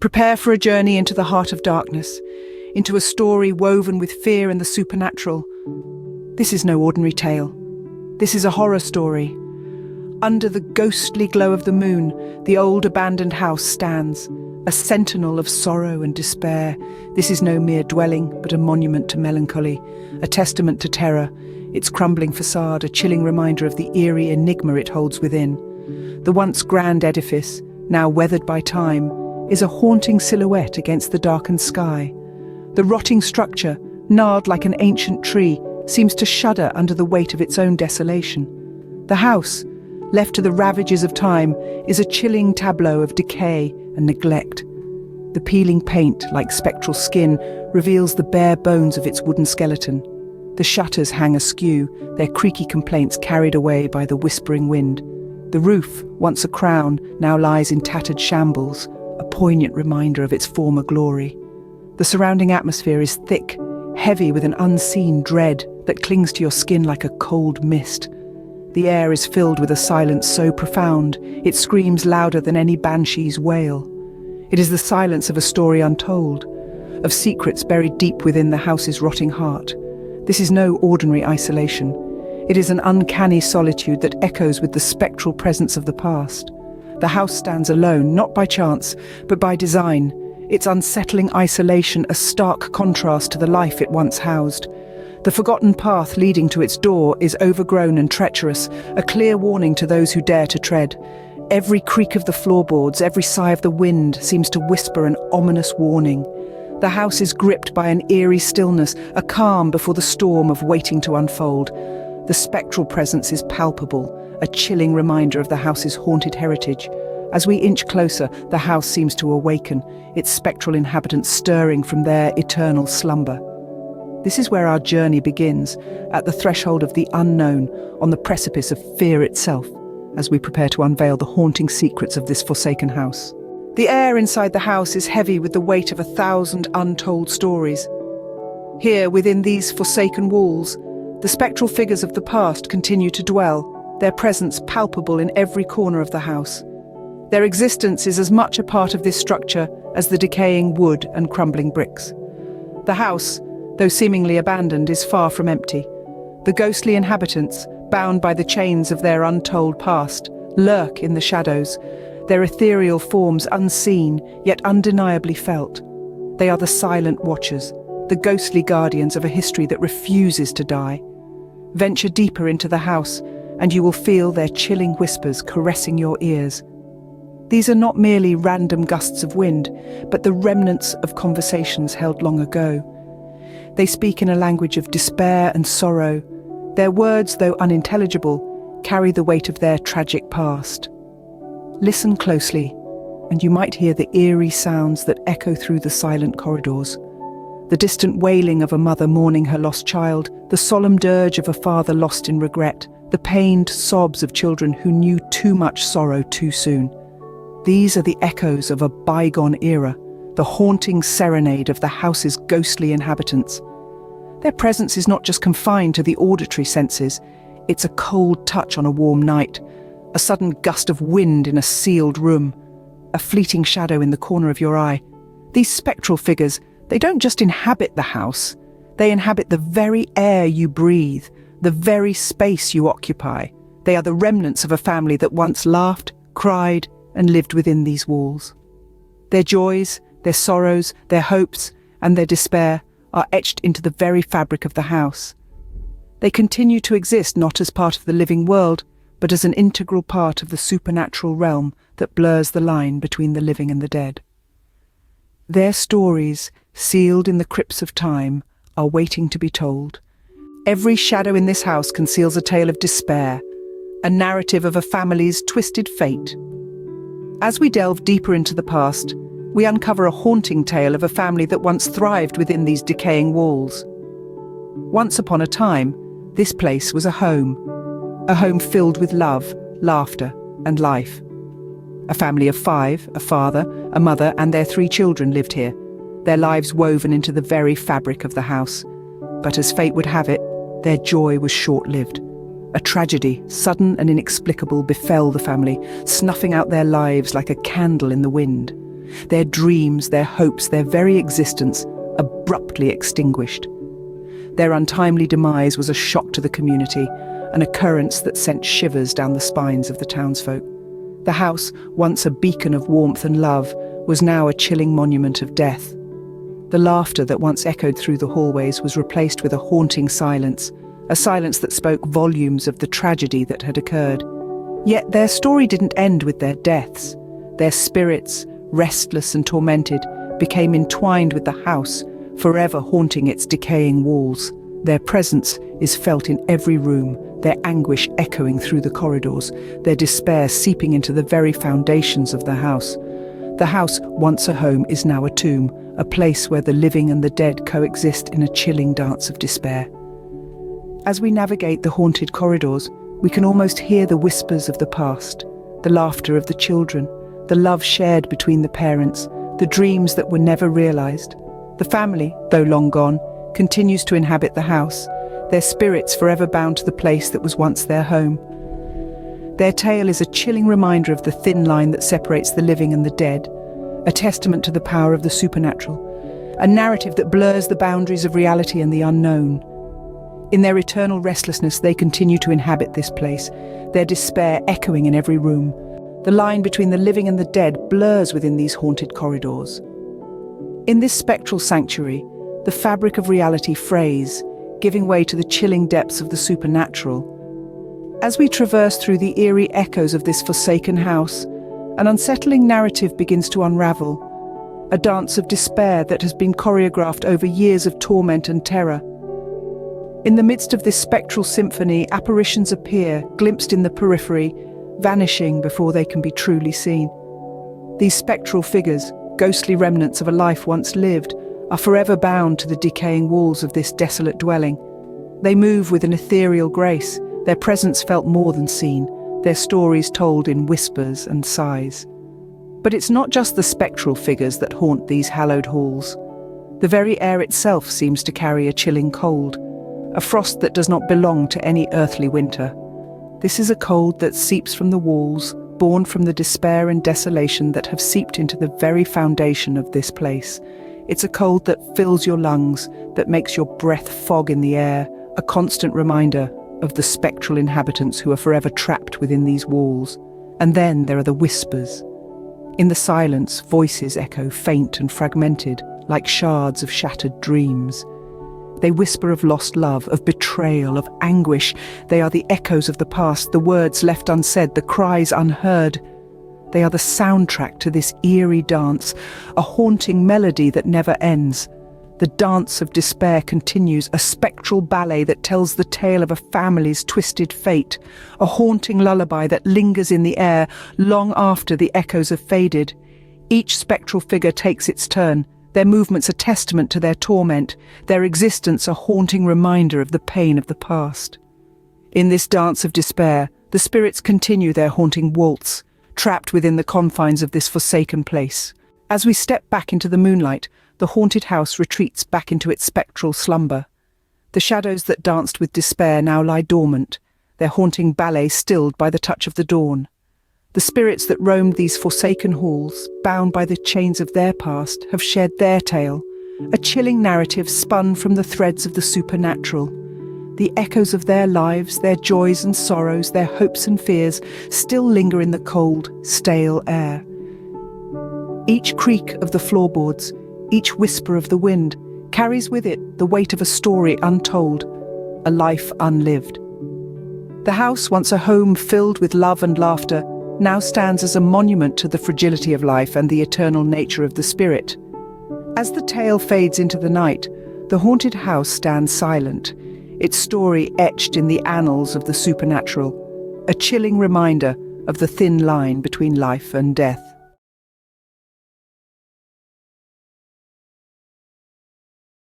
Prepare for a journey into the heart of darkness, into a story woven with fear and the supernatural. This is no ordinary tale. This is a horror story. Under the ghostly glow of the moon, the old abandoned house stands, a sentinel of sorrow and despair. This is no mere dwelling, but a monument to melancholy, a testament to terror, its crumbling facade a chilling reminder of the eerie enigma it holds within. The once grand edifice, now weathered by time, is a haunting silhouette against the darkened sky. The rotting structure, gnarled like an ancient tree, seems to shudder under the weight of its own desolation. The house, left to the ravages of time, is a chilling tableau of decay and neglect. The peeling paint, like spectral skin, reveals the bare bones of its wooden skeleton. The shutters hang askew, their creaky complaints carried away by the whispering wind. The roof, once a crown, now lies in tattered shambles, a poignant reminder of its former glory. The surrounding atmosphere is thick, heavy with an unseen dread that clings to your skin like a cold mist. The air is filled with a silence so profound, it screams louder than any banshee's wail. It is the silence of a story untold, of secrets buried deep within the house's rotting heart. This is no ordinary isolation. It is an uncanny solitude that echoes with the spectral presence of the past. The house stands alone, not by chance, but by design, its unsettling isolation a stark contrast to the life it once housed. The forgotten path leading to its door is overgrown and treacherous, a clear warning to those who dare to tread. Every creak of the floorboards, every sigh of the wind seems to whisper an ominous warning. The house is gripped by an eerie stillness, a calm before the storm of waiting to unfold. The spectral presence is palpable, a chilling reminder of the house's haunted heritage. As we inch closer, the house seems to awaken, its spectral inhabitants stirring from their eternal slumber. This is where our journey begins, at the threshold of the unknown, on the precipice of fear itself, as we prepare to unveil the haunting secrets of this forsaken house. The air inside the house is heavy with the weight of 1,000 untold stories. Here, within these forsaken walls, the spectral figures of the past continue to dwell, their presence palpable in every corner of the house. Their existence is as much a part of this structure as the decaying wood and crumbling bricks. The house, though seemingly abandoned, is far from empty. The ghostly inhabitants, bound by the chains of their untold past, lurk in the shadows, their ethereal forms unseen yet undeniably felt. They are the silent watchers, the ghostly guardians of a history that refuses to die. Venture deeper into the house, and you will feel their chilling whispers caressing your ears. These are not merely random gusts of wind, but the remnants of conversations held long ago. They speak in a language of despair and sorrow. Their words, though unintelligible, carry the weight of their tragic past. Listen closely, and you might hear the eerie sounds that echo through the silent corridors. The distant wailing of a mother mourning her lost child, the solemn dirge of a father lost in regret, the pained sobs of children who knew too much sorrow too soon. These are the echoes of a bygone era, the haunting serenade of the house's ghostly inhabitants. Their presence is not just confined to the auditory senses, it's a cold touch on a warm night, a sudden gust of wind in a sealed room, a fleeting shadow in the corner of your eye. These spectral figures, they don't just inhabit the house, they inhabit the very air you breathe, the very space you occupy. They are the remnants of a family that once laughed, cried, and lived within these walls. Their joys, their sorrows, their hopes, and their despair are etched into the very fabric of the house. They continue to exist not as part of the living world, but as an integral part of the supernatural realm that blurs the line between the living and the dead. Their stories, sealed in the crypts of time, are waiting to be told. Every shadow in this house conceals a tale of despair, a narrative of a family's twisted fate. As we delve deeper into the past, we uncover a haunting tale of a family that once thrived within these decaying walls. Once upon a time, this place was a home filled with love, laughter, and life. A family of 5, a father, a mother, and their 3 children lived here, their lives woven into the very fabric of the house. But as fate would have it, their joy was short-lived. A tragedy, sudden and inexplicable, befell the family, snuffing out their lives like a candle in the wind. their dreams, their hopes, their very existence abruptly extinguished. Their untimely demise was a shock to the community, an occurrence that sent shivers down the spines of the townsfolk. The house, once a beacon of warmth and love, was now a chilling monument of death. The laughter that once echoed through the hallways was replaced with a haunting silence, a silence that spoke volumes of the tragedy that had occurred. Yet their story didn't end with their deaths. Their spirits, restless and tormented, became entwined with the house, forever haunting its decaying walls. Their presence is felt in every room, their anguish echoing through the corridors, their despair seeping into the very foundations of the house. The house, once a home, is now a tomb, a place where the living and the dead coexist in a chilling dance of despair. As we navigate the haunted corridors, we can almost hear the whispers of the past, the laughter of the children, the love shared between the parents, the dreams that were never realized. The family, though long gone, continues to inhabit the house, their spirits forever bound to the place that was once their home. Their tale is a chilling reminder of the thin line that separates the living and the dead, a testament to the power of the supernatural, a narrative that blurs the boundaries of reality and the unknown. In their eternal restlessness, they continue to inhabit this place, their despair echoing in every room. The line between the living and the dead blurs within these haunted corridors. In this spectral sanctuary, the fabric of reality frays, giving way to the chilling depths of the supernatural. As we traverse through the eerie echoes of this forsaken house, an unsettling narrative begins to unravel, a dance of despair that has been choreographed over years of torment and terror. In the midst of this spectral symphony, apparitions appear, glimpsed in the periphery, vanishing before they can be truly seen. These spectral figures, ghostly remnants of a life once lived, are forever bound to the decaying walls of this desolate dwelling. They move with an ethereal grace, their presence felt more than seen, their stories told in whispers and sighs. But it's not just the spectral figures that haunt these hallowed halls. The very air itself seems to carry a chilling cold, a frost that does not belong to any earthly winter. This is a cold that seeps from the walls, born from the despair and desolation that have seeped into the very foundation of this place. It's a cold that fills your lungs, that makes your breath fog in the air, a constant reminder of the spectral inhabitants who are forever trapped within these walls. And then there are the whispers. In the silence, voices echo faint and fragmented, like shards of shattered dreams. They whisper of lost love, of betrayal, of anguish. They are the echoes of the past, the words left unsaid, the cries unheard. They are the soundtrack to this eerie dance, a haunting melody that never ends. The dance of despair continues, a spectral ballet that tells the tale of a family's twisted fate, a haunting lullaby that lingers in the air long after the echoes have faded. Each spectral figure takes its turn, their movements a testament to their torment, their existence a haunting reminder of the pain of the past. In this dance of despair, the spirits continue their haunting waltz, trapped within the confines of this forsaken place. As we step back into the moonlight, the haunted house retreats back into its spectral slumber. The shadows that danced with despair now lie dormant, their haunting ballet stilled by the touch of the dawn. The spirits that roamed these forsaken halls, bound by the chains of their past, have shared their tale, a chilling narrative spun from the threads of the supernatural. The echoes of their lives, their joys and sorrows, their hopes and fears, still linger in the cold, stale air. Each creak of the floorboards, each whisper of the wind, carries with it the weight of a story untold, a life unlived. The house, once a home filled with love and laughter, now stands as a monument to the fragility of life and the eternal nature of the spirit. As the tale fades into the night, the haunted house stands silent, its story etched in the annals of the supernatural, a chilling reminder of the thin line between life and death.